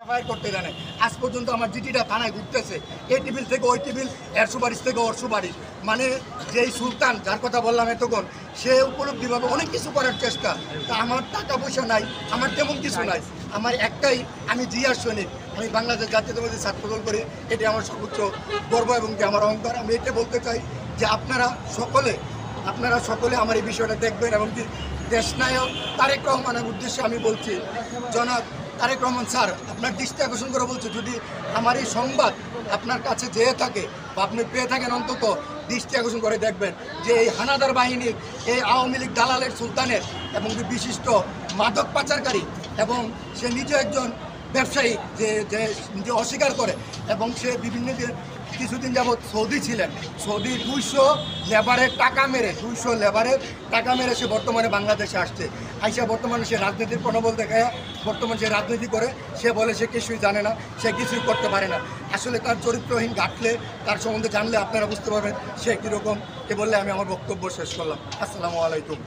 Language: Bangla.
ফায়ার করতে জানে। আজ পর্যন্ত আমার জিটিটা থানায় ঘুরতেছে, এই টেবিল থেকে ওই টেবিল, এর সুপারিশ থেকে ওর সুপারিশ। মানে যেই সুলতান যার কথা বললাম এতক্ষণ, সে উপলব্ধিভাবে অনেক কিছু করার চেষ্টা। তা আমার টাকা পয়সা নাই, আমার তেমন কিছু নাই, আমার একটাই, আমি জিয়ার সৈনিক, আমি বাংলাদেশ জাতীয়তাবাদী ছাত্রদল করি, এটি আমার সর্বোচ্চ গর্ব এবং কি আমার অহংকার। আমি এটা বলতে চাই যে আপনারা সকলে আমার এই বিষয়টা দেখবেন এবং কি দেশনায়ক তারেক রহমানের উদ্দেশ্যে আমি বলছি, জনাব তারেক রহমান স্যার, আপনার দৃষ্টি আকর্ষণ করে বলছে, যদি আমার এই সংবাদ আপনার কাছে যেয়ে থাকে বা আপনি পেয়ে থাকেন, অন্তত দৃষ্টি আকর্ষণ করে দেখবেন যে এই হানাদার বাহিনী, এই আওয়ামী লীগ দালালের সুলতানের এবং বিশিষ্ট মাদক পাচারকারী, এবং সে নিজে একজন ব্যবসায়ী যে নিজে অস্বীকার করে, এবং সে বিভিন্ন কিছুদিন যাবৎ সৌদি ছিলেন, সৌদি 200 লেবারের টাকা মেরে সে বর্তমানে বাংলাদেশে আসছে। আইসা বর্তমানে সে রাজনীতির প্রণবল দেখায়, বর্তমানে সে রাজনীতি করে, সে বলে সে কিছুই জানে না, সে কিছুই করতে পারে না। আসলে তার চরিত্রহীন ঘাটলে, তার সম্বন্ধে জানলে আপনারা বুঝতে পারবেন সে কীরকম। এ বললে আমি আমার বক্তব্য শেষ করলাম। আসসালামু আলাইকুম।